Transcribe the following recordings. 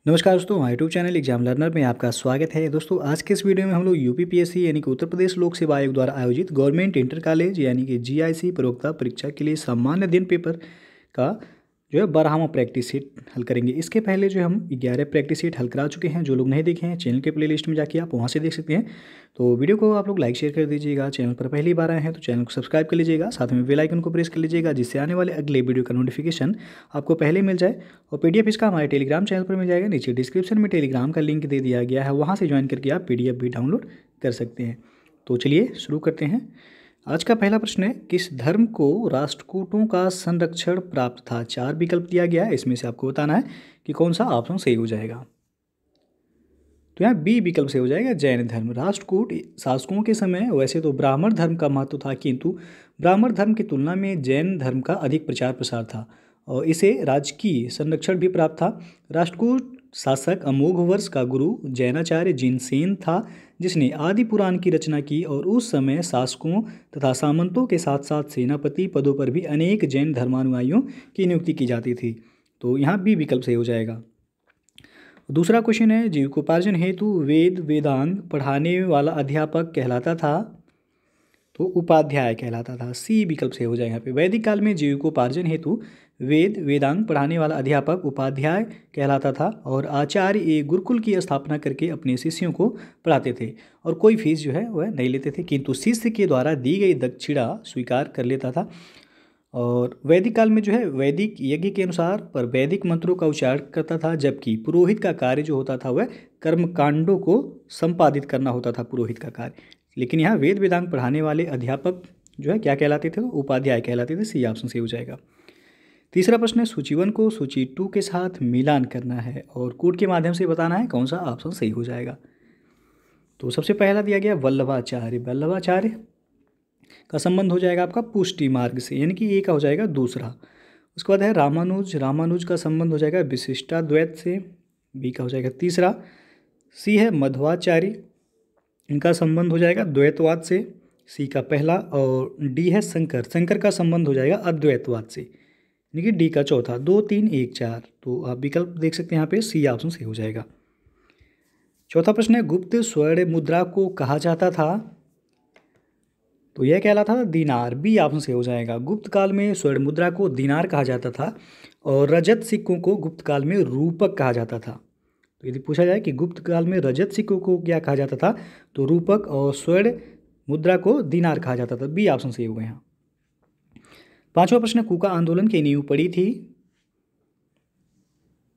नमस्कार दोस्तों, हमारे यूट्यूब चैनल एग्जाम लर्नर में आपका स्वागत है। दोस्तों, आज के इस वीडियो में हम लोग यूपीपीएससी यानी कि उत्तर प्रदेश लोक सेवा आयोग द्वारा आयोजित गवर्नमेंट इंटर कॉलेज यानी कि जीआईसी प्रयोक्ता परीक्षा के लिए सामान्य दिन पेपर का जो है 12वां प्रैक्टिस सेट हल करेंगे। इसके पहले जो हम 11 प्रैक्टिस सेट हल करा चुके हैं। जो लोग नहीं देखे हैं, चैनल के प्लेलिस्ट में जाके आप वहाँ से देख सकते हैं। तो वीडियो को आप लोग लाइक शेयर कर दीजिएगा। चैनल पर पहली बार आए हैं तो चैनल को सब्सक्राइब कर लीजिएगा, साथ में बेल आइकन को प्रेस कर लीजिएगा, जिससे आने वाले अगले वीडियो का नोटिफिकेशन आपको पहले मिल जाए। और पीडीएफ इसका हमारे टेलीग्राम चैनल पर मिल जाएगा। नीचे डिस्क्रिप्शन में टेलीग्राम का लिंक दे दिया गया है, वहाँ से ज्वाइन करके आप पीडीएफ भी डाउनलोड कर सकते हैं। तो चलिए शुरू करते हैं। आज का पहला प्रश्न है, किस धर्म को राष्ट्रकूटों का संरक्षण प्राप्त था? 4 विकल्प दिया गया है, इसमें से आपको बताना है कि कौन सा ऑप्शन सही हो जाएगा। तो यहाँ बी विकल्प से हो जाएगा, जैन धर्म। राष्ट्रकूट शासकों के समय वैसे तो ब्राह्मण धर्म का महत्व था, किंतु ब्राह्मण धर्म की तुलना में जैन धर्म का अधिक प्रचार प्रसार था और इसे राजकीय संरक्षण भी प्राप्त था। राष्ट्रकूट शासक अमोघ वर्ष का गुरु जैनाचार्य जिनसेन था, जिसने आदि पुराण की रचना की और उस समय शासकों तथा सामंतों के साथ साथ सेनापति पदों पर भी अनेक जैन धर्मानुयायियों की नियुक्ति की जाती थी। तो यहाँ बी विकल्प सही हो जाएगा। दूसरा क्वेश्चन है, जीविकोपार्जन हेतु वेद वेदांग पढ़ाने वाला अध्यापक कहलाता था? तो उपाध्याय कहलाता था। सी विकल्प से हो जाएगा। यहाँ पे वैदिक काल में जीविकोपार्जन हेतु वेद वेदांग पढ़ाने वाला अध्यापक उपाध्याय कहलाता था और आचार्य एक गुरुकुल की स्थापना करके अपने शिष्यों को पढ़ाते थे और कोई फीस जो है वह नहीं लेते थे, किंतु शिष्य के द्वारा दी गई दक्षिणा स्वीकार कर लेता था। और वैदिक काल में जो है वैदिक यज्ञ के अनुसार पर वैदिक मंत्रों का उच्चारण करता था, जबकि पुरोहित का कार्य जो होता था वह कर्मकांडों को संपादित करना होता था, पुरोहित का कार्य। लेकिन यहाँ वेद वेदांग पढ़ाने वाले अध्यापक जो है क्या कहलाते थे? तो उपाध्याय कहलाते थे। सी ऑप्शन सही हो जाएगा। तीसरा प्रश्न है, सूची 1 को सूची 2 के साथ मिलान करना है और कोड के माध्यम से बताना है कौन सा ऑप्शन सही हो जाएगा। तो सबसे पहला दिया गया वल्लभाचार्य। वल्लभाचार्य का संबंध हो जाएगा आपका पुष्टि मार्ग से, यानी कि ए का हो जाएगा दूसरा। उसके बाद है रामानुज। रामानुज का संबंध हो जाएगा विशिष्टाद्वैत से, बी का हो जाएगा तीसरा। सी है मध्वाचार्य, इनका संबंध हो जाएगा द्वैतवाद से, सी का पहला। और डी है शंकर। शंकर का संबंध हो जाएगा अद्वैतवाद से, यानी कि डी का चौथा। 2 3 1 4। तो आप विकल्प देख सकते हैं यहाँ पे, सी ऑप्शन सही हो जाएगा। चौथा प्रश्न है, गुप्त स्वर्ण मुद्रा को कहा जाता था? तो यह कहलाता था दीनार। बी ऑप्शन से हो जाएगा। गुप्त काल में स्वर्ण मुद्रा को दीनार कहा जाता था और रजत सिक्कों को गुप्त काल में रूपक कहा जाता था। तो यदि पूछा जाए कि गुप्त काल में रजत सिक्कों को क्या कहा जाता था, तो रूपक, और स्वर्ण मुद्रा को दीनार कहा जाता था। बी ऑप्शन सही हो गया यहाँ। पांचवा प्रश्न, कूका आंदोलन की नींव पड़ी थी?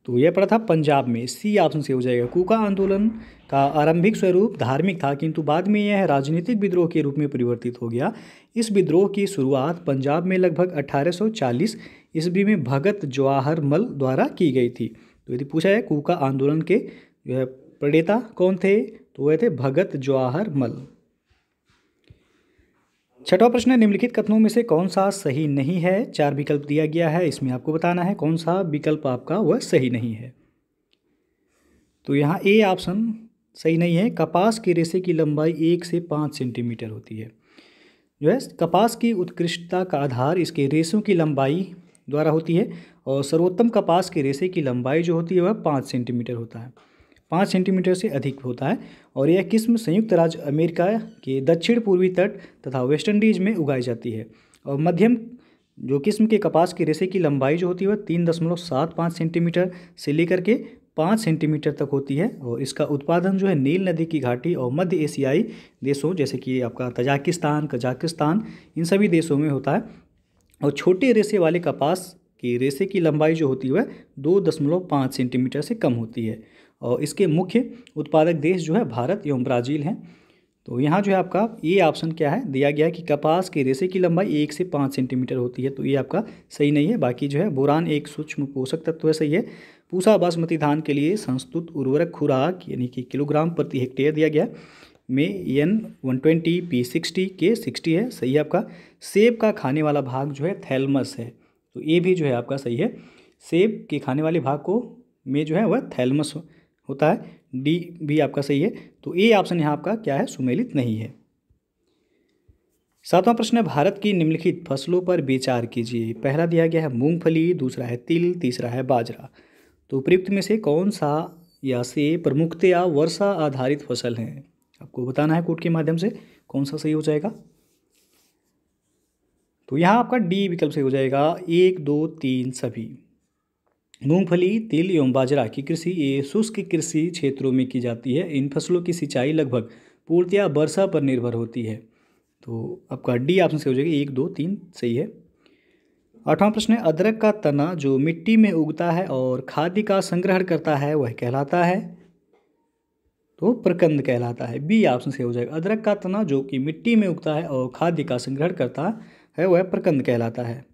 तो यह पड़ा था पंजाब में। सी ऑप्शन से हो जाएगा। कूका आंदोलन का आरंभिक स्वरूप धार्मिक था, किंतु बाद में यह राजनीतिक विद्रोह के रूप में परिवर्तित हो गया। इस विद्रोह की शुरुआत पंजाब में लगभग 1840 ईस्वी में भगत जवाहर मल द्वारा की गई थी। तो यदि पूछा है कूका आंदोलन के जो है प्रणेता कौन थे, तो वह थे भगत जवाहर मल। छठवां प्रश्न है, निम्नलिखित कथनों में से कौन सा सही नहीं है? 4 विकल्प दिया गया है, इसमें आपको बताना है कौन सा विकल्प आपका वह सही नहीं है। तो यहाँ ए ऑप्शन सही नहीं है। कपास के रेशे की लंबाई 1 से 5 सेंटीमीटर होती है। जो है कपास की उत्कृष्टता का आधार इसके रेशों की लंबाई द्वारा होती है और सर्वोत्तम कपास के रेशे की लंबाई जो होती है वह 5 सेंटीमीटर होता है, 5 सेंटीमीटर से अधिक होता है। और यह किस्म संयुक्त राज्य अमेरिका के दक्षिण पूर्वी तट तथा वेस्ट इंडीज में उगाई जाती है। और मध्यम जो किस्म के कपास के रेशे की लंबाई जो होती है वह 3.75 सेंटीमीटर से लेकर के 5 सेंटीमीटर तक होती है। और इसका उत्पादन जो है नील नदी की घाटी और मध्य एशियाई देशों जैसे कि आपका तजाकिस्तान, कजाकिस्तान, इन सभी देशों में होता है। और छोटे रेशे वाले कपास की रेशे की लंबाई जो होती है वह 2.5 सेंटीमीटर से कम होती है। और इसके मुख्य उत्पादक देश जो है भारत एवं ब्राज़ील हैं। तो यहाँ जो है आपका ये ऑप्शन क्या है दिया गया है कि कपास के रेशे की लंबाई 1 से 5 सेंटीमीटर होती है। तो ये आपका सही नहीं है। बाकी जो है बोरान एक सूक्ष्म पोषक तत्व है, सही है। पूसा बासमती धान के लिए संस्तुत उर्वरक खुराक यानी कि किलोग्राम प्रति हेक्टेयर दिया गया में N120 P60 K60 है, सही है आपका। सेब का खाने वाला भाग जो है थैलमस है, तो ये भी जो है आपका सही है। सेब के खाने वाले भाग को में जो है वह थैलमस होता है। डी भी आपका सही है। तो ए ऑप्शन यहाँ आपका क्या है, सुमेलित नहीं है। सातवां प्रश्न है, भारत की निम्नलिखित फसलों पर विचार कीजिए। पहला दिया गया है मूंगफली, दूसरा है तिल, तीसरा है बाजरा। तो उपयुक्त में से कौन सा या से प्रमुखतया वर्षा आधारित फसल हैं? आपको बताना है कोड के माध्यम से कौन सा सही हो जाएगा। तो यहाँ आपका डी विकल्प सही हो जाएगा, 1, 2, 3 सभी। मूंगफली, तिल एवं बाजरा की कृषि ये शुष्क कृषि क्षेत्रों में की जाती है। इन फसलों की सिंचाई लगभग पूर्णतया वर्षा पर निर्भर होती है। तो आपका डी ऑप्शन सही हो जाएगा, 1, 2, 3 सही है। 8वां प्रश्न है, अदरक का तना जो मिट्टी में उगता है और खाद्य का संग्रहण करता है वह कहलाता है? तो प्रकंद कहलाता है। बी ऑप्शन सही हो जाएगा, अदरक का तना जो कि मिट्टी में उगता है और खाद्य का संग्रहण करता है वह प्रकंद कहलाता है।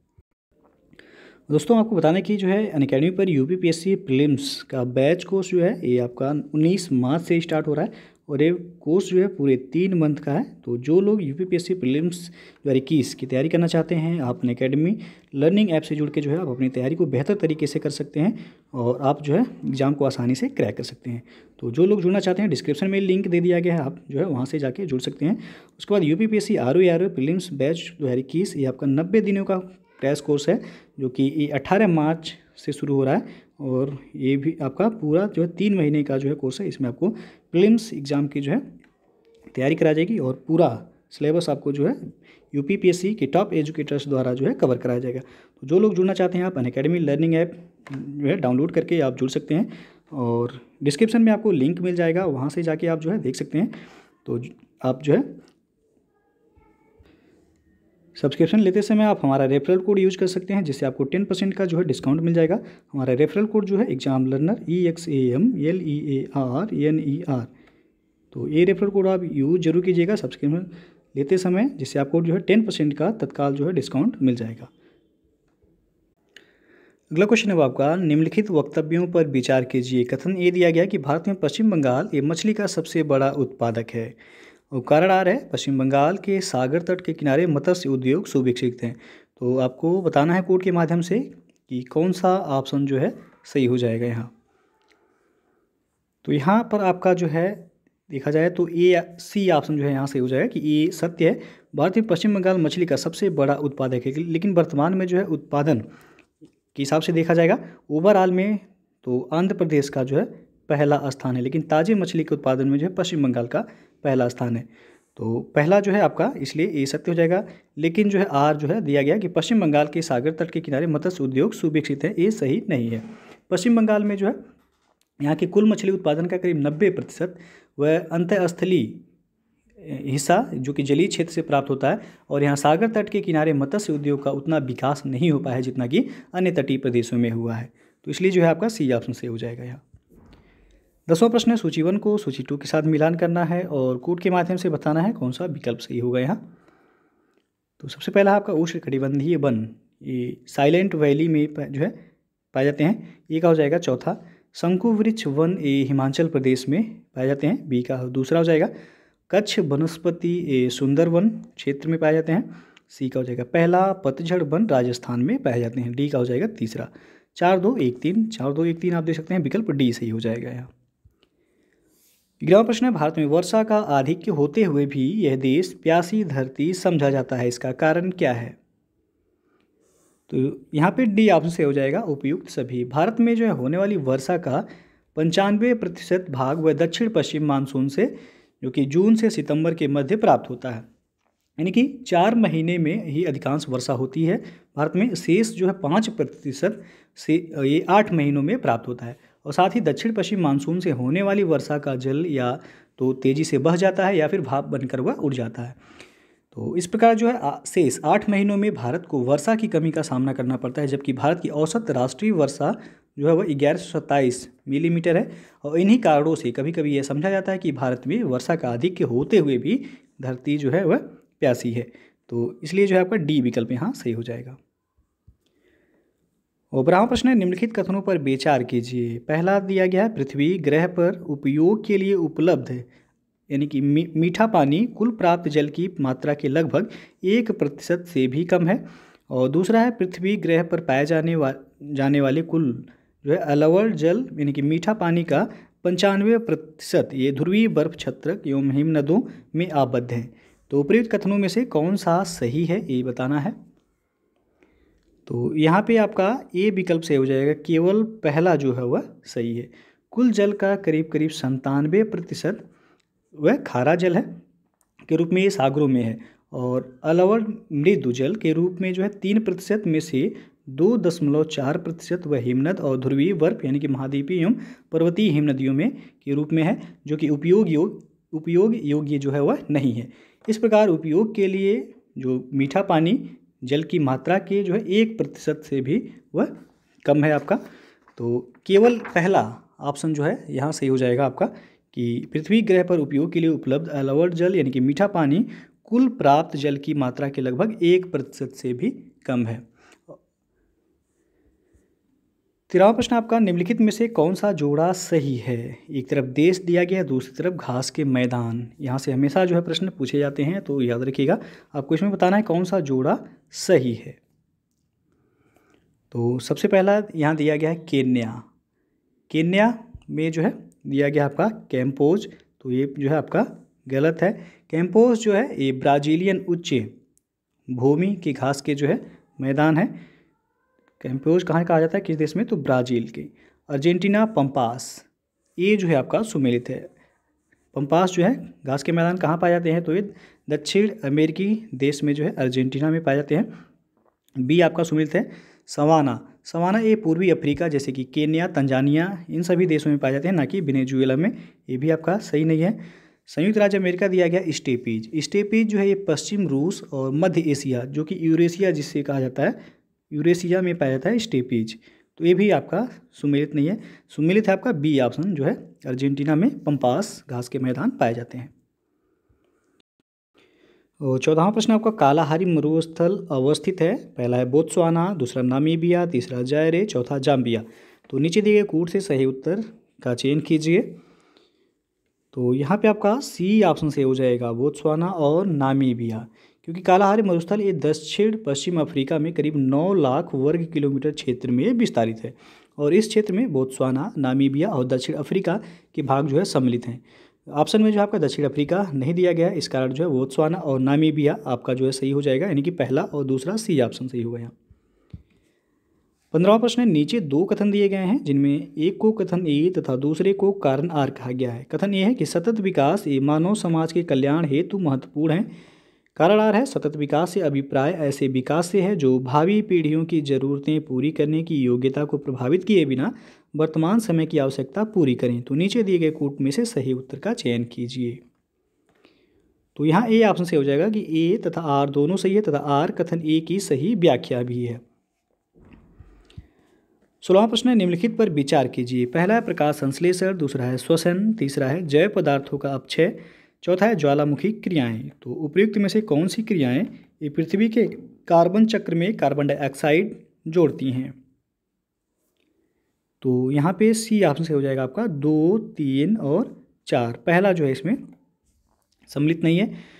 दोस्तों आपको बताने की जो है अनअकैडमी पर यूपीपीएससी प्रीलिम्स का बैच कोर्स जो है ये आपका 19 मार्च से स्टार्ट हो रहा है और ये कोर्स जो है पूरे 3 मंथ का है। तो जो लोग यूपीपीएससी प्रीलिम्स 2021 की तैयारी करना चाहते हैं, आप अनअकैडमी लर्निंग ऐप से जुड़ के जो है आप अपनी तैयारी को बेहतर तरीके से कर सकते हैं और आप जो है एग्ज़ाम को आसानी से क्रैक कर सकते हैं। तो जो लोग जुड़ना चाहते हैं डिस्क्रिप्शन में लिंक दे दिया गया है, आप जो है वहाँ से जाके जुड़ सकते हैं। उसके बाद यूपीपीएससी आरओ प्रीलिम्स बैच 2021 ये आपका 90 दिनों का क्रैश कोर्स है जो कि ये 18 मार्च से शुरू हो रहा है और ये भी आपका पूरा जो है 3 महीने का जो है कोर्स है। इसमें आपको प्रीलिम्स एग्ज़ाम की जो है तैयारी कराई जाएगी और पूरा सिलेबस आपको जो है यूपीपीएससी के टॉप एजुकेटर्स द्वारा जो है कवर कराया जाएगा। तो जो लोग जुड़ना चाहते हैं आप अनअकैडमी लर्निंग ऐप जो है डाउनलोड करके आप जुड़ सकते हैं और डिस्क्रिप्शन में आपको लिंक मिल जाएगा, वहाँ से जाके आप जो है देख सकते हैं। तो आप जो है सब्सक्रिप्शन लेते समय आप हमारा रेफरल कोड यूज कर सकते हैं जिससे आपको 10% का जो है डिस्काउंट मिल जाएगा। हमारा रेफरल कोड जो है एग्जाम लर्नर EXAMLEARNER। तो ये रेफरल कोड आप यूज जरूर कीजिएगा सब्सक्रिप्शन लेते समय, जिससे आपको जो है 10% का तत्काल जो है डिस्काउंट मिल जाएगा। अगला क्वेश्चन है आपका, निम्नलिखित वक्तव्यों पर विचार कीजिए। कथन ये दिया गया कि भारत में पश्चिम बंगाल ये मछली का सबसे बड़ा उत्पादक है और कारण आ रहा है पश्चिम बंगाल के सागर तट के किनारे मत्स्य उद्योग सुविकसित हैं। तो आपको बताना है कोड के माध्यम से कि कौन सा ऑप्शन जो है सही हो जाएगा यहाँ। तो यहाँ पर आपका जो है देखा जाए तो ए सी ऑप्शन जो है यहाँ सही हो जाएगा कि ये सत्य है। भारत में पश्चिम बंगाल मछली का सबसे बड़ा उत्पादक है, लेकिन वर्तमान में जो है उत्पादन के हिसाब से देखा जाएगा ओवरऑल में तो आंध्र प्रदेश का जो है पहला स्थान है, लेकिन ताज़ी मछली के उत्पादन में जो है पश्चिम बंगाल का पहला स्थान है। तो पहला जो है आपका इसलिए ये सत्य हो जाएगा, लेकिन जो है आर जो है दिया गया कि पश्चिम बंगाल के सागर तट के किनारे मत्स्य उद्योग सुविकसित है, ये सही नहीं है। पश्चिम बंगाल में जो है यहाँ के कुल मछली उत्पादन का करीब 90% वह अंतःस्थलीय हिस्सा जो कि जलीय क्षेत्र से प्राप्त होता है और यहाँ सागर तट के किनारे मत्स्य उद्योग का उतना विकास नहीं हो पाया है जितना कि अन्य तटीय प्रदेशों में हुआ है। तो इसलिए जो है आपका सी ऑप्शन सही हो जाएगा यहाँ। 10वां प्रश्न है, सूची 1 को सूची 2 के साथ मिलान करना है और कोड के माध्यम से बताना है कौन सा विकल्प सही होगा यहाँ। तो सबसे पहला आपका उष्णकटिबंधीय वन ये साइलेंट वैली में जो है पाए जाते हैं, ये का हो जाएगा चौथा। शंकु वृक्ष वन ये हिमाचल प्रदेश में पाए जाते हैं, बी का दूसरा हो जाएगा। कच्छ वनस्पति ये सुंदरवन क्षेत्र में पाए जाते हैं, सी का हो जाएगा पहला। पतझड़ वन राजस्थान में पाए जाते हैं, डी का हो जाएगा तीसरा। 4, 2, 1, 3 4, 2, 1, 3 आप देख सकते हैं, विकल्प डी सही हो जाएगा यहाँ। 11वां प्रश्न है, भारत में वर्षा का आधिक्य होते हुए भी यह देश प्यासी धरती समझा जाता है, इसका कारण क्या है? तो यहाँ पे डी ऑप्शन से हो जाएगा उपयुक्त सभी। भारत में जो है होने वाली वर्षा का 95% भाग वह दक्षिण पश्चिम मानसून से जो कि जून से सितंबर के मध्य प्राप्त होता है, यानी कि 4 महीने में ही अधिकांश वर्षा होती है भारत में। शेष जो है 5% से ये 8 महीनों में प्राप्त होता है और साथ ही दक्षिण पश्चिम मानसून से होने वाली वर्षा का जल या तो तेज़ी से बह जाता है या फिर भाप बनकर वह उड़ जाता है। तो इस प्रकार जो है शेष 8 महीनों में भारत को वर्षा की कमी का सामना करना पड़ता है, जबकि भारत की औसत राष्ट्रीय वर्षा जो है वह 1127 मिलीमीटर है और इन्हीं कारणों से कभी कभी यह समझा जाता है कि भारत में वर्षा का आधिक्य होते हुए भी धरती जो है वह प्यासी है। तो इसलिए जो है आपका डी विकल्प यहाँ सही हो जाएगा। और 12वां प्रश्न है, निम्नलिखित कथनों पर विचार कीजिए। पहला दिया गया है पृथ्वी ग्रह पर उपयोग के लिए उपलब्ध है यानी कि मीठा पानी कुल प्राप्त जल की मात्रा के लगभग 1% से भी कम है। और दूसरा है पृथ्वी ग्रह पर पाए जाने वाले कुल जो है अलवर जल यानी कि मीठा पानी का 95% ये ध्रुवीय बर्फ छत्रक एवं हिमनदों में आबद्ध हैं। तो उपयुक्त कथनों में से कौन सा सही है ये बताना है। तो यहाँ पे आपका ए विकल्प सही हो जाएगा, केवल पहला जो है वह सही है। कुल जल का करीब करीब 97% वह खारा जल है के रूप में ये सागरों में है, और अलवण मृदु जल के रूप में जो है 3% में से 2.4% वह हिमनद और ध्रुवीय बर्फ यानी कि महाद्वीपीय एवं पर्वतीय हिमनदियों में के रूप में है, जो कि उपयोग योग्य जो है वह नहीं है। इस प्रकार उपयोग के लिए जो मीठा पानी जल की मात्रा के जो है 1% से भी वह कम है आपका। तो केवल पहला ऑप्शन जो है यहाँ सही हो जाएगा आपका कि पृथ्वी ग्रह पर उपयोग के लिए उपलब्ध अलवण जल यानी कि मीठा पानी कुल प्राप्त जल की मात्रा के लगभग 1% से भी कम है। 13वां प्रश्न आपका, निम्नलिखित में से कौन सा जोड़ा सही है? एक तरफ देश दिया गया है, दूसरी तरफ घास के मैदान। यहाँ से हमेशा जो है प्रश्न पूछे जाते हैं, तो याद रखिएगा आपको इसमें बताना है कौन सा जोड़ा सही है। तो सबसे पहला यहाँ दिया गया है केन्या। केन्या में जो है दिया गया आपका कैंपोज, तो ये जो है आपका गलत है। कैंपोज जो है ये ब्राज़ीलियन उच्च भूमि की घास के जो है मैदान है। कैंपोज कहाँ कहा जाता है, किस देश में? तो ब्राज़ील के। अर्जेंटीना पंपास, ये जो है आपका सुमेलित है। पंपास जो है घास के मैदान कहाँ पाए जाते हैं? तो ये दक्षिण अमेरिकी देश में जो है अर्जेंटीना में पाए जाते हैं। बी आपका सुमेलित है। सवाना ये पूर्वी अफ्रीका जैसे कि केन्या, तंजानिया, इन सभी देशों में पाए जाते हैं, ना कि वेनेजुएला में। ये भी आपका सही नहीं है। संयुक्त राज्य अमेरिका दिया गया स्टेपीज जो है ये पश्चिम रूस और मध्य एशिया जो कि यूरेशिया जिससे कहा जाता है, यूरेशिया में पाया जाता है स्टेपीज। तो ये भी आपका सुमेलित नहीं है। सुमेलित है आपका बी ऑप्शन जो है, अर्जेंटीना में पंपास घास के मैदान पाए जाते हैं। और 14वां प्रश्न आपका, कालाहारी मरुस्थल अवस्थित है। पहला है बोत्सवाना, दूसरा नामीबिया, तीसरा जायरे, चौथा जाम्बिया। तो नीचे दिए गए कूट से सही उत्तर का चयन कीजिए। तो यहाँ पे आपका सी ऑप्शन से हो जाएगा, बोत्सवाना और नामीबिया, क्योंकि कालाहारी मरुस्थल ये दक्षिण पश्चिम अफ्रीका में करीब 9 लाख वर्ग किलोमीटर क्षेत्र में विस्तारित है, और इस क्षेत्र में बोत्सवाना, नामीबिया और दक्षिण अफ्रीका के भाग जो है सम्मिलित हैं। ऑप्शन में जो आपका दक्षिण अफ्रीका नहीं दिया गया है, इस कारण जो है बोत्सवाना और नामीबिया आपका जो है सही हो जाएगा, यानी कि पहला और दूसरा सी ऑप्शन सही होगा यहाँ। 15वां प्रश्न है, नीचे 2 कथन दिए गए हैं जिनमें एक को कथन ए तथा दूसरे को कारण आर कहा गया है। कथन ए है कि सतत विकास ये मानव समाज के कल्याण हेतु महत्वपूर्ण है। कारण आर है, सतत विकास से अभिप्राय ऐसे विकास से है जो भावी पीढ़ियों की जरूरतें पूरी करने की योग्यता को प्रभावित किए बिना वर्तमान समय की आवश्यकता पूरी करें। तो नीचे दिए गए कूट में से सही उत्तर का चयन कीजिए। तो यहाँ ए ऑप्शन से हो जाएगा कि ए तथा आर दोनों सही है, तथा आर कथन ए की सही व्याख्या भी है। 16वां प्रश्न है, निम्नलिखित पर विचार कीजिए। पहला है प्रकाश संश्लेषण, दूसरा है श्वसन, तीसरा है जैव पदार्थों का अपक्षय, चौथा है ज्वालामुखी क्रियाएं। तो उपयुक्त में से कौन सी क्रियाएं ये पृथ्वी के कार्बन चक्र में कार्बन डाइऑक्साइड जोड़ती हैं? तो यहाँ पे सी ऑप्शन से हो जाएगा आपका 2, 3 और 4। पहला जो है इसमें सम्मिलित नहीं है।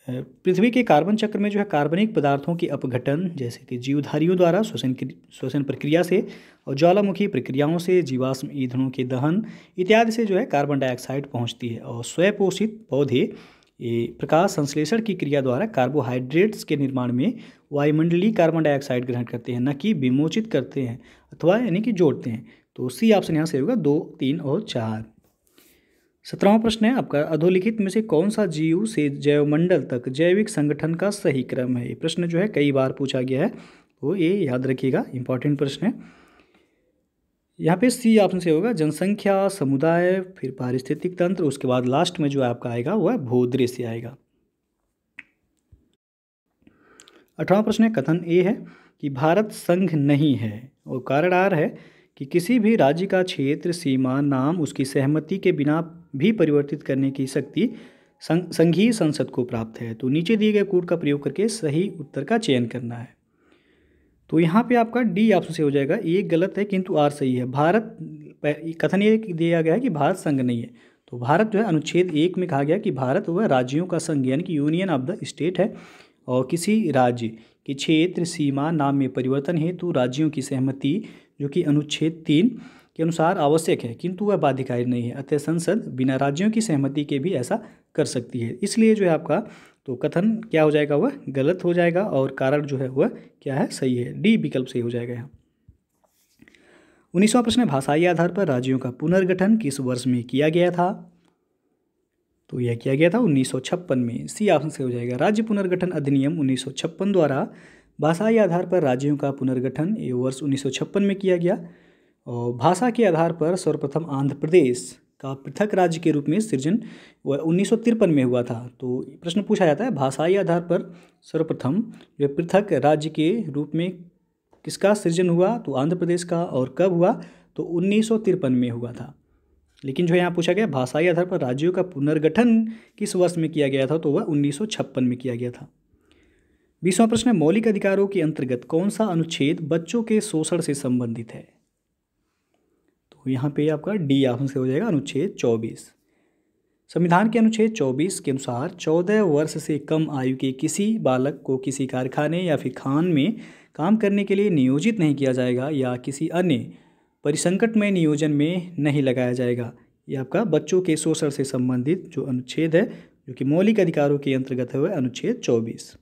पृथ्वी के कार्बन चक्र में जो है कार्बनिक पदार्थों के अपघटन जैसे कि जीवधारियों द्वारा श्वसन प्रक्रिया से और ज्वालामुखी प्रक्रियाओं से जीवाश्म ईंधनों के दहन इत्यादि से जो है कार्बन डाइऑक्साइड पहुंचती है, और स्वपोषित पौधे ये प्रकाश संश्लेषण की क्रिया द्वारा कार्बोहाइड्रेट्स के निर्माण में वायुमंडलीय कार्बन डाइऑक्साइड ग्रहण करते हैं, न कि विमोचित करते हैं अथवा यानी कि जोड़ते हैं। तो सी ऑप्शन यहाँ से होगा 2, 3 और 4। 17वां प्रश्न है आपका, अधोलिखित में से कौन सा जीव से जैवमंडल तक जैविक संगठन का सही क्रम है? ये प्रश्न जो है कई बार पूछा गया है, तो ये याद रखिएगा, इंपॉर्टेंट प्रश्न है। यहाँ पे सी ऑप्शन से होगा जनसंख्या, समुदाय, फिर पारिस्थितिक तंत्र, उसके बाद लास्ट में जो आपका आएगा वह भूदृश्य आएगा। 18वां प्रश्न है, कथन ए है कि भारत संघ नहीं है, और कारण आर है कि किसी भी राज्य का क्षेत्र, सीमा, नाम उसकी सहमति के बिना भी परिवर्तित करने की शक्ति संघीय संसद को प्राप्त है। तो नीचे दिए गए कूट का प्रयोग करके सही उत्तर का चयन करना है। तो यहाँ पे आपका डी ऑप्शन से हो जाएगा, ये गलत है किंतु आर सही है। भारत, कथन ये दिया गया है कि भारत संघ नहीं है, तो भारत जो है अनुच्छेद 1 में कहा गया कि भारत वह राज्यों का संघ यानी कि यूनियन ऑफ द स्टेट है, और किसी राज्य के क्षेत्र, सीमा, नाम में परिवर्तन हेतु राज्यों की सहमति जो कि अनुच्छेद 3 के अनुसार आवश्यक है किंतु वह बाध्यकारी नहीं है, अतः संसद बिना राज्यों की सहमति के भी ऐसा कर सकती है। इसलिए जो है आपका तो कथन क्या हो जाएगा, वह गलत हो जाएगा, और कारण जो है वह क्या है, सही है। डी विकल्प सही हो जाएगा यहाँ। 19वां प्रश्न है भाषाई आधार पर राज्यों का पुनर्गठन किस वर्ष में किया गया था? तो यह किया गया था 1956 में। सी ऑप्शन से हो जाएगा। राज्य पुनर्गठन अधिनियम 1956 द्वारा भाषाई आधार पर राज्यों का पुनर्गठन ये वर्ष 1956 में किया गया। और भाषा के आधार पर सर्वप्रथम आंध्र प्रदेश का पृथक राज्य के रूप में सृजन 1953 में हुआ था। तो प्रश्न पूछा जाता है भाषाई आधार पर सर्वप्रथम जो पृथक राज्य के रूप में किसका सृजन हुआ? तो आंध्र प्रदेश का। और कब हुआ? तो 1953 में हुआ था। लेकिन जो यहाँ पूछा गया भाषाई आधार पर राज्यों का पुनर्गठन किस वर्ष में किया गया था? तो वह 1956 में किया गया था। 20वां प्रश्न है मौलिक अधिकारों के अंतर्गत कौन सा अनुच्छेद बच्चों के शोषण से संबंधित है? तो यहाँ पे आपका डी ऑप्शन से हो जाएगा अनुच्छेद 24। संविधान के अनुच्छेद 24 के अनुसार 14 वर्ष से कम आयु के किसी बालक को किसी कारखाने या फिर खान में काम करने के लिए नियोजित नहीं किया जाएगा या किसी अन्य परिसंकट में नियोजन में नहीं लगाया जाएगा। ये आपका बच्चों के शोषण से संबंधित जो अनुच्छेद है जो कि मौलिक अधिकारों के अंतर्गत है वह अनुच्छेद 24।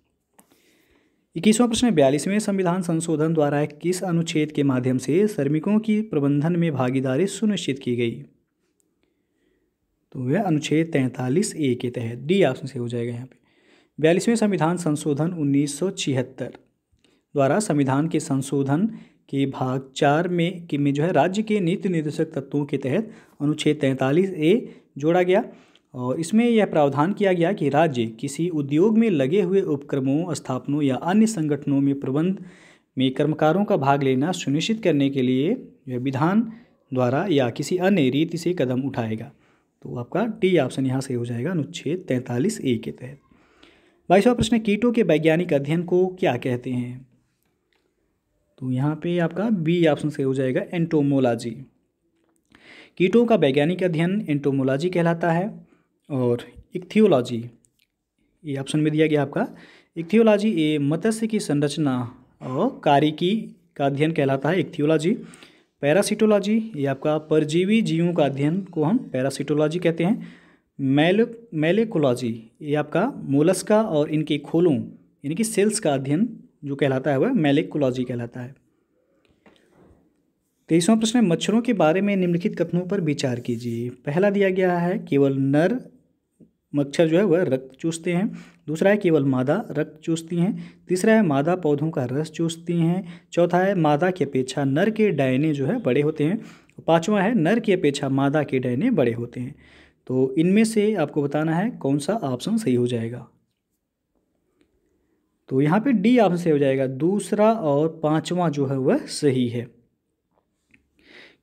21वां प्रश्न 42वें संविधान संशोधन द्वारा किस अनुच्छेद के माध्यम से श्रमिकों की प्रबंधन में भागीदारी सुनिश्चित की गई? तो यह अनुच्छेद 43A के तहत। डी ऑप्शन से हो जाएगा यहाँ पे। 42वें संविधान संशोधन 1976 द्वारा संविधान के संशोधन के भाग 4 में जो है राज्य के नीति निर्देशक तत्वों के तहत अनुच्छेद 43A जोड़ा गया। और इसमें यह प्रावधान किया गया कि राज्य किसी उद्योग में लगे हुए उपक्रमों, स्थापनों या अन्य संगठनों में प्रबंध में कर्मकारों का भाग लेना सुनिश्चित करने के लिए यह विधान द्वारा या किसी अन्य रीति से कदम उठाएगा। तो आपका डी ऑप्शन यहाँ से हो जाएगा अनुच्छेद 43A के तहत। 22वां प्रश्न कीटों के वैज्ञानिक अध्ययन को क्या कहते हैं? तो यहाँ पे आपका बी ऑप्शन से हो जाएगा एंटोमोलॉजी। कीटों का वैज्ञानिक अध्ययन एंटोमोलॉजी कहलाता है। और इक्थियोलॉजी ये ऑप्शन में दिया गया आपका। इक्थियोलॉजी ये मत्स्य की संरचना और कार्यकी का अध्ययन कहलाता है इक्थियोलॉजी। पैरासिटोलॉजी ये आपका परजीवी जीवों का अध्ययन को हम पैरासिटोलॉजी कहते हैं। मैलेकोलॉजी ये आपका मोलस्का और इनके खोलों यानी कि सेल्स का अध्ययन जो कहलाता है वह मैलेकोलॉजी कहलाता है। 23वां प्रश्न मच्छरों के बारे में निम्नलिखित कथनों पर विचार कीजिए। पहला दिया गया है केवल नर मच्छर जो है वह रक्त चूसते हैं। दूसरा है केवल मादा रक्त चूसती हैं। तीसरा है मादा पौधों का रस चूसती हैं। चौथा है मादा की अपेक्षा नर के डैने जो है बड़े होते हैं। पांचवा है नर की अपेक्षा मादा के डैने बड़े होते हैं। तो इनमें से आपको बताना है कौन सा ऑप्शन सही हो जाएगा। तो यहाँ पे डी ऑप्शन से हो जाएगा। दूसरा और पांचवा जो है वह सही है।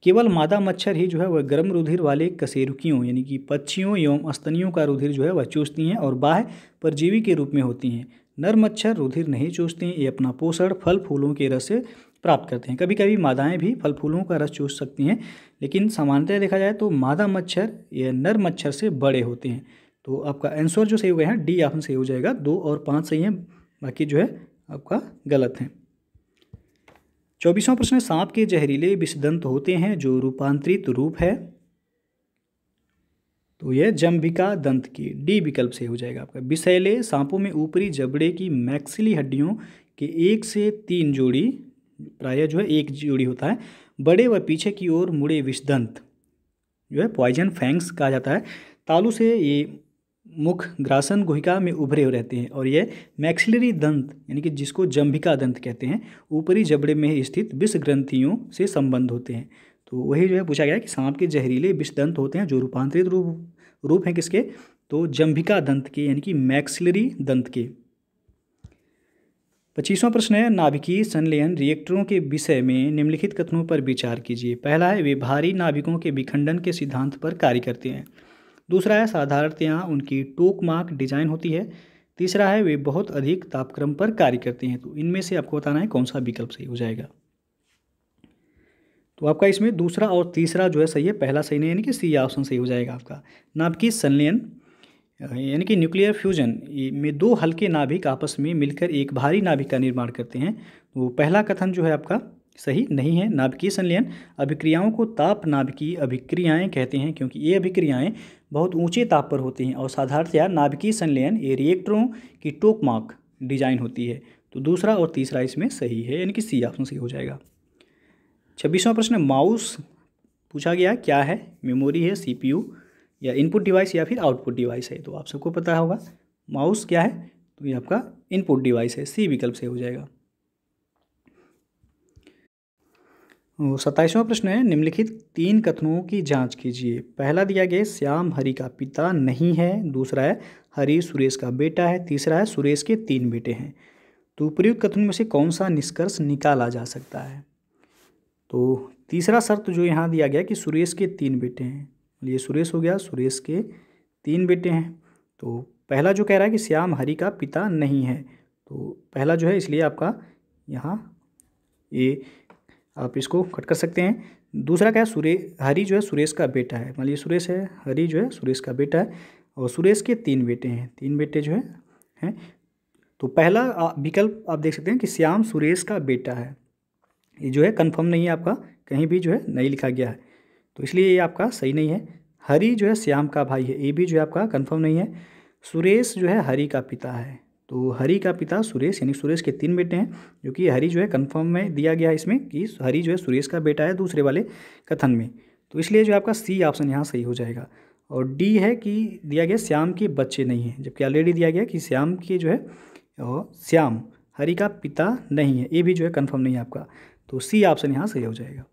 केवल मादा मच्छर ही जो है वह गर्म रुधिर वाले कशेरुकियों यानी कि पक्षियों एवं स्तनियों का रुधिर जो है वह चूसती हैं और बाह्य परजीवी के रूप में होती हैं। नर मच्छर रुधिर नहीं चूसते हैं। ये अपना पोषण फल फूलों के रस से प्राप्त करते हैं। कभी कभी मादाएं भी फल फूलों का रस चूस सकती हैं, लेकिन सामान्यतः देखा जाए तो मादा मच्छर ये नर मच्छर से बड़े होते हैं। तो आपका आंसर जो सही हो गया है डी ऑप्शन सही हो जाएगा। 2 और 5 सही हैं, बाकी जो है आपका गलत है। 24वां प्रश्न सांप के जहरीले विषदंत होते हैं जो रूपांतरित रूप है। तो यह जंभिका दंत की डी विकल्प से हो जाएगा आपका। विषैले सांपों में ऊपरी जबड़े की मैक्सिली हड्डियों के 1 से 3 जोड़ी प्रायः जो है 1 जोड़ी होता है। बड़े व पीछे की ओर मुड़े विषदंत जो है पॉइजन फैंग्स कहा जाता है। तालू से ये मुख ग्रासन गुहिका में उभरे हुए रहते हैं और यह मैक्सिलरी दंत यानी कि जिसको जंभिका दंत कहते हैं ऊपरी जबड़े में स्थित विष ग्रंथियों से संबंध होते हैं। तो वही जो है पूछा गया कि सांप के जहरीले विष दंत होते हैं जो रूपांतरित रूप हैं किसके? तो जंभिका दंत के यानी कि मैक्सिलरी दंत के। 25वां प्रश्न है नाभिकीय संलयन रिएक्टरों के विषय में निम्नलिखित कथनों पर विचार कीजिए। पहला है वे भारी नाभिकों के विखंडन के सिद्धांत पर कार्य करते हैं। दूसरा है साधारणतया उनकी टोकमाक डिजाइन होती है। तीसरा है वे बहुत अधिक तापक्रम पर कार्य करते हैं। तो इनमें से आपको बताना है कौन सा विकल्प सही हो जाएगा। तो आपका इसमें दूसरा और तीसरा जो है सही है, पहला सही नहीं यानी कि सी ऑप्शन सही हो जाएगा आपका। नाभिकीय संलयन यानी कि न्यूक्लियर फ्यूजन में 2 हल्के नाभिक आपस में मिलकर एक भारी नाभिक का निर्माण करते हैं। तो पहला कथन जो है आपका सही नहीं है। नाभिकीय संलयन अभिक्रियाओं को ताप नाभिकीय अभिक्रियाएं कहते हैं क्योंकि ये अभिक्रियाएं बहुत ऊंचे ताप पर होती हैं और साधारणतया नाभिकीय संलयन ये रिएक्टरों की टोकमाक डिजाइन होती है। तो दूसरा और तीसरा इसमें सही है यानी कि सी ऑप्शन सही हो जाएगा। 26वां प्रश्न, माउस पूछा गया क्या है? मेमोरी है, CPU या इनपुट डिवाइस या फिर आउटपुट डिवाइस है? तो आप सबको पता होगा माउस क्या है, तो ये आपका इनपुट डिवाइस है, सी विकल्प से हो जाएगा। 27वां प्रश्न है, निम्नलिखित 3 कथनों की जांच कीजिए। पहला दिया गया श्याम हरि का पिता नहीं है, दूसरा है हरि सुरेश का बेटा है, तीसरा है सुरेश के 3 बेटे हैं। तो उपयुक्त कथनों में से कौन सा निष्कर्ष निकाला जा सकता है? तो तीसरा शर्त जो यहाँ दिया गया कि सुरेश के 3 बेटे हैं, ये सुरेश हो गया, सुरेश के 3 बेटे हैं। तो पहला जो कह रहा है कि श्याम हरि का पिता नहीं है, तो पहला जो है इसलिए आपका यहाँ ये आप इसको कट कर सकते हैं। दूसरा क्या है, हरि जो है सुरेश का बेटा है, मान लीजिए सुरेश है, हरि जो है सुरेश का बेटा है और सुरेश के 3 बेटे हैं, 3 बेटे जो हैं। तो पहला विकल्प आप देख सकते हैं कि श्याम सुरेश का बेटा है, ये जो है कंफर्म नहीं है, आपका कहीं भी जो है नहीं लिखा गया है, तो इसलिए ये आपका सही नहीं है। हरि जो है श्याम का भाई है, ये भी जो है आपका कंफर्म नहीं है। सुरेश जो है हरि का पिता है, तो हरि का पिता सुरेश, यानी सुरेश के 3 बेटे हैं, जो कि हरि जो है कंफर्म में दिया गया है इसमें कि हरि जो है सुरेश का बेटा है दूसरे वाले कथन में, तो इसलिए जो आपका सी ऑप्शन यहाँ सही हो जाएगा। और डी है कि दिया गया श्याम के बच्चे नहीं हैं, जबकि ऑलरेडी दिया गया कि श्याम के जो है श्याम हरि का पिता नहीं है, ये भी जो है कंफर्म नहीं है आपका, तो सी ऑप्शन यहाँ सही हो जाएगा।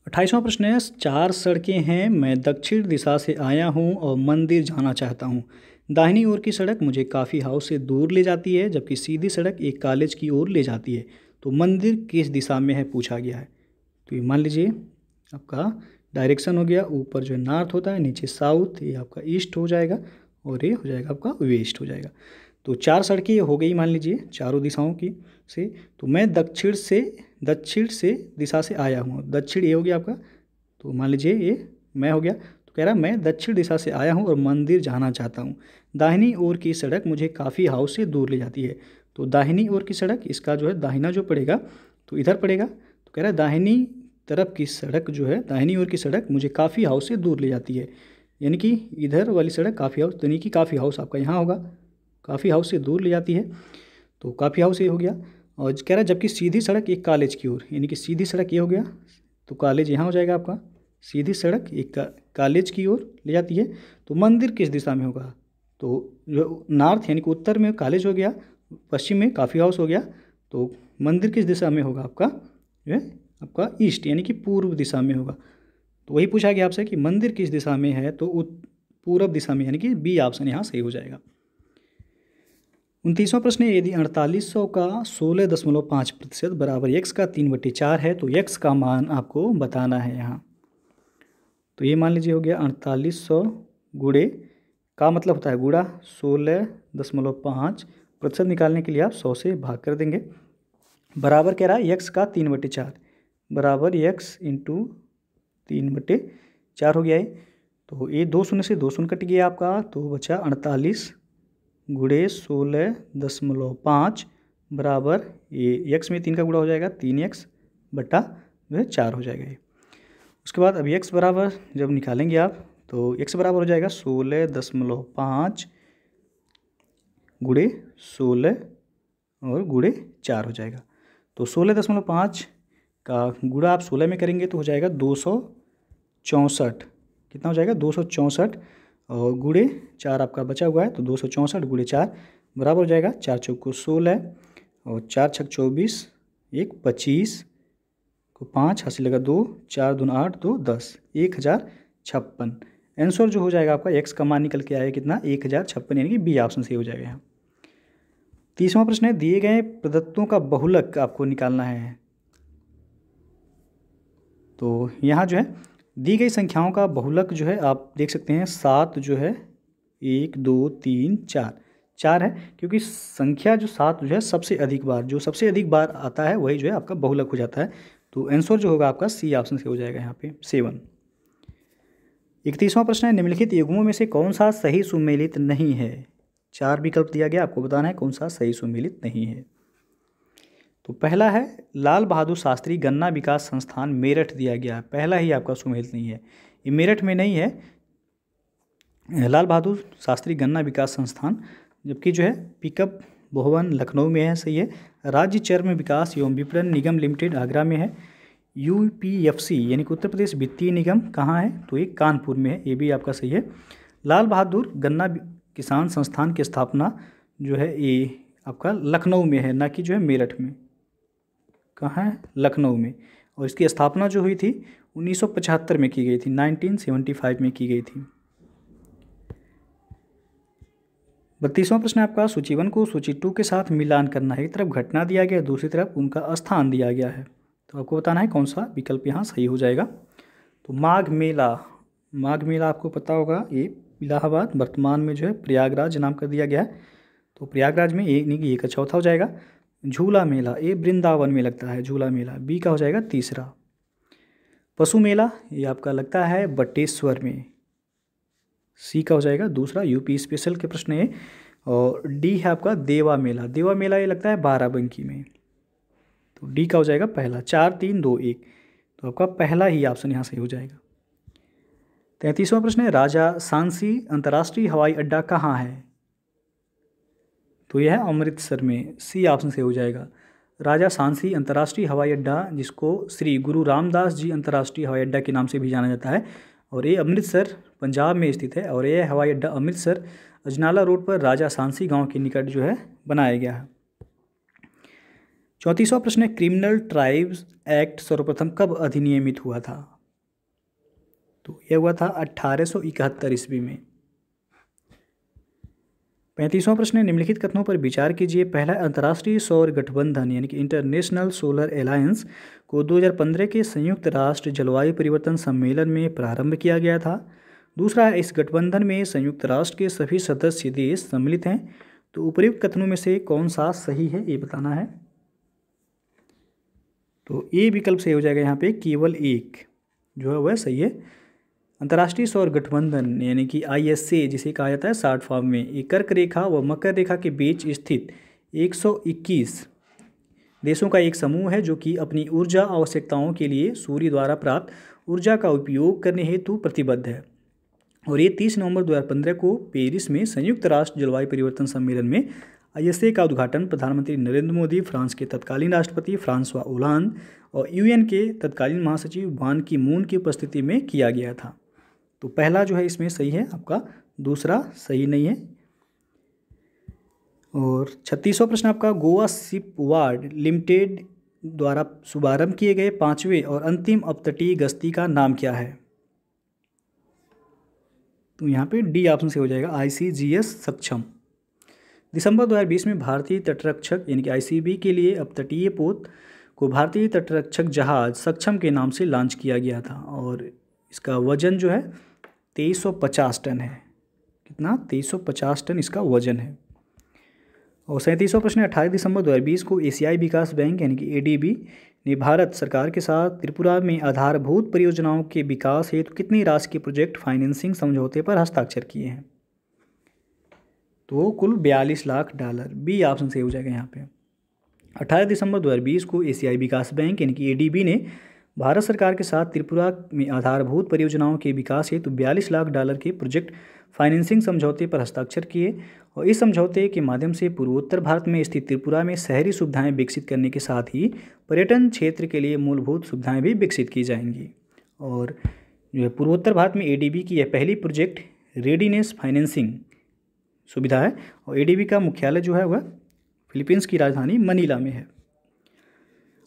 28वां प्रश्न है, 4 सड़कें हैं, मैं दक्षिण दिशा से आया हूँ और मंदिर जाना चाहता हूँ। दाहिनी ओर की सड़क मुझे कॉफ़ी हाउस से दूर ले जाती है, जबकि सीधी सड़क एक कॉलेज की ओर ले जाती है। तो मंदिर किस दिशा में है पूछा गया है। तो ये मान लीजिए आपका डायरेक्शन हो गया, ऊपर जो है नॉर्थ होता है, नीचे साउथ, ये आपका ईस्ट हो जाएगा और ये हो जाएगा आपका वेस्ट हो जाएगा। तो 4 सड़कें हो गई मान लीजिए चारों दिशाओं की से। तो मैं दक्षिण से दिशा से आया हूँ, दक्षिण ये हो गया आपका, तो मान लीजिए ये मैं हो गया, तो कह रहा मैं दक्षिण दिशा से आया हूँ और मंदिर जाना चाहता हूँ। दाहिनी ओर की सड़क मुझे कॉफ़ी हाउस से दूर ले जाती है। तो दाहिनी ओर की सड़क, इसका जो है दाहिना जो पड़ेगा तो इधर पड़ेगा, तो कह रहा है दाहिनी तरफ की सड़क जो है, दाहिनी ओर की सड़क मुझे कॉफ़ी हाउस से दूर ले जाती है, यानी कि इधर वाली सड़क कॉफ़ी हाउस, यानी कि कॉफ़ी हाउस आपका यहाँ होगा, कॉफ़ी हाउस से दूर ले जाती है, तो कॉफ़ी हाउस ये हो गया। और कह रहा है जबकि सीधी सड़क एक कॉलेज की ओर, यानी कि सीधी सड़क ये हो गया, तो कॉलेज यहाँ हो जाएगा आपका, सीधी सड़क एक कॉलेज की ओर ले जाती है। तो मंदिर किस दिशा में होगा, तो जो नॉर्थ यानी कि उत्तर में कॉलेज हो गया, पश्चिम में कॉफ़ी हाउस हो गया, तो मंदिर किस दिशा में होगा आपका, जो है आपका ईस्ट यानी कि पूर्व दिशा में होगा। तो वही पूछा गया आपसे कि मंदिर किस दिशा में है, तो पूर्व दिशा में, यानी कि बी ऑप्शन यहाँ सही हो जाएगा। 29वां प्रश्न है, यदि 4800 का 16.5% बराबर x का 3/4 है तो x का मान आपको बताना है यहाँ। तो ये मान लीजिए हो गया 4800 गुणे का मतलब होता है गुणा 16.5%, निकालने के लिए आप 100 से भाग कर देंगे, बराबर कह रहा है x का 3/4 बराबर x इंटू 3/4 हो गया है। तो ये 2 शून्य से 2 शून्य कट गया आपका, तो बचा 48 गुणे 16.5 बराबर ये x में 3 का गुणा हो जाएगा 3x बटा जो है 4 हो जाएगा ये। उसके बाद अभी x बराबर जब निकालेंगे आप तो x बराबर हो जाएगा 16.5 गुणे 16 और गुणे 4 हो जाएगा। तो 16.5 का गुणा आप 16 में करेंगे तो हो जाएगा 264, कितना हो जाएगा 264, और गुणे 4 आपका बचा हुआ है, तो 264 गुणे 4 बराबर हो जाएगा 4 चौको 16 और 4 छक 24, 1 25 को 5 हासिल लगा 2, 4 दूना 8, 2 10, 1056। आंसर जो हो जाएगा आपका x का मान निकल के आएगा कितना 1056, यानी कि बी ऑप्शन सही हो जाएगा यहाँ। 30वां प्रश्न है, दिए गए प्रदत्तों का बहुलक आपको निकालना है। तो यहाँ जो है दी गई संख्याओं का बहुलक जो है आप देख सकते हैं 7 जो है 1 2 3 4 है, क्योंकि संख्या जो 7 जो है सबसे अधिक बार आता है वही जो है आपका बहुलक हो जाता है। तो आंसर जो होगा आपका सी ऑप्शन से हो जाएगा यहाँ पे 7। 31वां प्रश्न है, निम्नलिखित युग्मों में से कौन सा सही सुमेलित नहीं है। 4 विकल्प दिया गया, आपको बताना है कौन सा सही सुमेलित नहीं है। तो पहला है लाल बहादुर शास्त्री गन्ना विकास संस्थान मेरठ दिया गया है, पहला ही आपका सुमेलित नहीं है, ये मेरठ में नहीं है लाल बहादुर शास्त्री गन्ना विकास संस्थान, जबकि जो है पिकअप भुवन लखनऊ में है, सही है। राज्य चर्म विकास एवं विपणन निगम लिमिटेड आगरा में है। यूपीएफसी यानी कि उत्तर प्रदेश वित्तीय निगम कहाँ है, तो ये कानपुर में है, ये भी आपका सही है। लाल बहादुर गन्ना किसान संस्थान की स्थापना जो है ये आपका लखनऊ में है, ना कि जो है मेरठ में। कहाँ है, लखनऊ में। और इसकी स्थापना जो हुई थी 1975 में की गई थी, 1975 में की गई थी। 32वां प्रश्न आपका, सूची 1 को सूची 2 के साथ मिलान करना है। एक तरफ घटना दिया गया, दूसरी तरफ उनका स्थान दिया गया है, तो आपको बताना है कौन सा विकल्प यहाँ सही हो जाएगा। तो माघ मेला, माघ मेला आपको पता होगा, ये इलाहाबाद वर्तमान में जो है प्रयागराज नाम कर दिया गया है, तो प्रयागराज में ये नहीं कि ये का चौथा हो जाएगा। झूला मेला, ये वृंदावन में लगता है झूला मेला, बी का हो जाएगा तीसरा। पशु मेला ये आपका लगता है बटेश्वर में, सी का हो जाएगा दूसरा, यूपी स्पेशल के प्रश्न है। और डी है आपका देवा मेला, देवा मेला ये लगता है बाराबंकी में, तो डी का हो जाएगा पहला। 4 3 2 1, तो आपका पहला ही ऑप्शन यहाँ सही हो जाएगा। 33वां प्रश्न है, राजा सांसी अंतर्राष्ट्रीय हवाई अड्डा कहाँ है, तो यह है अमृतसर में, सी ऑप्शन से हो जाएगा। राजा सांसी अंतर्राष्ट्रीय हवाई अड्डा, जिसको श्री गुरु रामदास जी अंतर्राष्ट्रीय हवाई अड्डा के नाम से भी जाना जाता है, और ये अमृतसर पंजाब में स्थित है। और यह हवाई अड्डा अमृतसर अजनाला रोड पर राजा सांसी गांव के निकट जो है बनाया गया है। 34वां प्रश्न है, क्रिमिनल ट्राइब्स एक्ट सर्वप्रथम कब अधिनियमित हुआ था, तो यह हुआ था 1871 ईस्वी में। 35वां प्रश्न है, निम्नलिखित कथनों पर विचार कीजिए। पहला, अंतर्राष्ट्रीय सौर गठबंधन यानी कि इंटरनेशनल सोलर अलायंस को 2015 के संयुक्त राष्ट्र जलवायु परिवर्तन सम्मेलन में प्रारंभ किया गया था। दूसरा, इस गठबंधन में संयुक्त राष्ट्र के सभी सदस्य देश सम्मिलित हैं। तो उपयुक्त कथनों में से कौन सा सही है ये बताना है। तो ए विकल्प सही हो जाएगा, यहाँ पे केवल एक जो है वह सही है। अंतर्राष्ट्रीय सौर गठबंधन यानी कि ISA जिसे कहा जाता है शॉर्ट फॉर्म में, एक कर्क रेखा व मकर रेखा के बीच स्थित 121 देशों का एक समूह है जो कि अपनी ऊर्जा आवश्यकताओं के लिए सूर्य द्वारा प्राप्त ऊर्जा का उपयोग करने हेतु प्रतिबद्ध है। और ये 30 नवंबर 2015 को पेरिस में संयुक्त राष्ट्र जलवायु परिवर्तन सम्मेलन में ISA का उद्घाटन प्रधानमंत्री नरेंद्र मोदी, फ्रांस के तत्कालीन राष्ट्रपति फ्रांसवा ओलांद और UN के तत्कालीन महासचिव बान की मून की उपस्थिति में किया गया था। तो पहला जो है इसमें सही है आपका, दूसरा सही नहीं है। और 36वां प्रश्न आपका, गोवा शिपयार्ड लिमिटेड द्वारा शुभारंभ किए गए 5वें और अंतिम अपतटीय गश्ती का नाम क्या है, तो यहाँ पे डी ऑप्शन से हो जाएगा, ICGS सक्षम। दिसंबर 2020 में भारतीय तटरक्षक यानी कि ICB के लिए अपतटीय पोत को भारतीय तटरक्षक जहाज सक्षम के नाम से लॉन्च किया गया था। और इसका वजन जो है 2350 टन है। कितना, 2350 टन इसका वजन है। और 37वां प्रश्न, 28 दिसंबर 2020 को एशियाई विकास बैंक यानी कि ADB ने भारत सरकार के साथ त्रिपुरा में आधारभूत परियोजनाओं के विकास हेतु कितनी राशि के प्रोजेक्ट फाइनेंसिंग समझौते पर हस्ताक्षर किए हैं, तो कुल $42 लाख। बी ऑप्शन से हो जाएगा यहाँ पे। 18 दिसंबर 2020 को एशियाई विकास बैंक यानी कि ADB ने भारत सरकार के साथ त्रिपुरा में आधारभूत परियोजनाओं के विकास हेतु $42 लाख के प्रोजेक्ट फाइनेंसिंग समझौते पर हस्ताक्षर किए। और इस समझौते के माध्यम से पूर्वोत्तर भारत में स्थित त्रिपुरा में शहरी सुविधाएं विकसित करने के साथ ही पर्यटन क्षेत्र के लिए मूलभूत सुविधाएं भी विकसित की जाएंगी। और जो है पूर्वोत्तर भारत में ADB की यह पहली प्रोजेक्ट रेडीनेस फाइनेंसिंग सुविधा है। और ADB का मुख्यालय जो है वह फिलीपींस की राजधानी मनीला में है।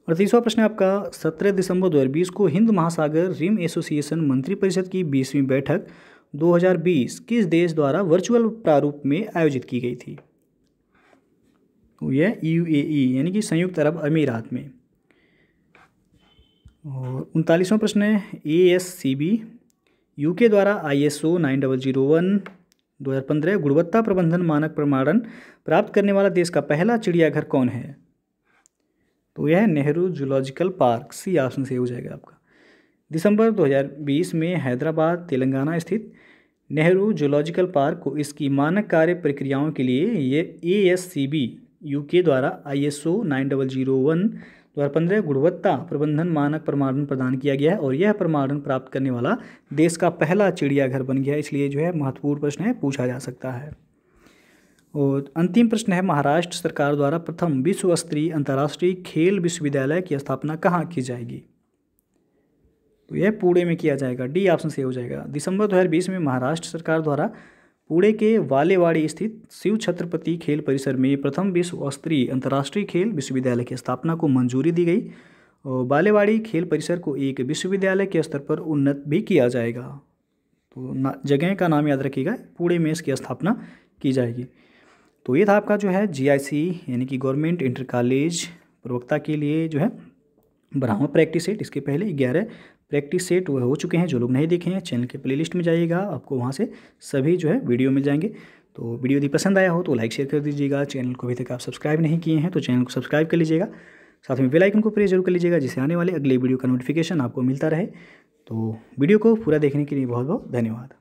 और 30वां प्रश्न आपका, 17 दिसंबर 2020 को हिंद महासागर रिम एसोसिएशन मंत्रिपरिषद की 20वीं बैठक 2020 किस देश द्वारा वर्चुअल प्रारूप में आयोजित की गई थी, तो यह UAE यानी कि संयुक्त अरब अमीरात में। और 39वां प्रश्न है, ASCB UK द्वारा ISO 9001 2015 गुणवत्ता प्रबंधन मानक प्रमाणन प्राप्त करने वाला देश का पहला चिड़ियाघर कौन है, तो यह है Nehru zoological park. C option से हो जाएगा आपका। दिसंबर 2020 में हैदराबाद तेलंगाना स्थित नेहरू जूलॉजिकल पार्क को इसकी मानक कार्य प्रक्रियाओं के लिए ये ASCB UK द्वारा ISO 9001 2015 गुणवत्ता प्रबंधन मानक प्रमाणन प्रदान किया गया है। और यह प्रमाणन प्राप्त करने वाला देश का पहला चिड़ियाघर बन गया, इसलिए जो है महत्वपूर्ण प्रश्न है, पूछा जा सकता है। और अंतिम प्रश्न है, महाराष्ट्र सरकार द्वारा प्रथम विश्व स्तरीय अंतर्राष्ट्रीय खेल विश्वविद्यालय की स्थापना कहाँ की जाएगी? तो यह पुणे में किया जाएगा, डी ऑप्शन से हो जाएगा। दिसंबर 2020 में महाराष्ट्र सरकार द्वारा पुणे के वालेवाड़ी स्थित शिव छत्रपति खेल परिसर में प्रथम विश्व स्तरीय अंतर्राष्ट्रीय खेल विश्वविद्यालय की स्थापना को मंजूरी दी गई और वालेवाड़ी खेल परिसर को एक विश्वविद्यालय के स्तर पर उन्नत भी किया जाएगा। तो जगह का नाम याद रखिएगा, पुणे में इसकी स्थापना की जाएगी। तो ये था आपका जो है GIC यानी कि गवर्नमेंट इंटर कॉलेज प्रवक्ता के लिए जो है ब्राह्मण प्रैक्टिस सेट। इसके पहले 11 प्रैक्टिस सेट वो हो चुके हैं। जो लोग नहीं देखे हैं चैनल के प्लेलिस्ट में जाइएगा, आपको वहाँ से सभी जो है वीडियो मिल जाएंगे। तो वीडियो यदि पसंद आया हो तो लाइक शेयर कर दीजिएगा। चैनल को अभी तक आप सब्सक्राइब नहीं किए हैं तो चैनल को सब्सक्राइब कर लीजिएगा, साथ में बेल आइकन को प्रेस जरूर कर लीजिएगा, जिससे आने वाले अगले वीडियो का नोटिफिकेशन आपको मिलता रहे। तो वीडियो को पूरा देखने के लिए बहुत बहुत धन्यवाद।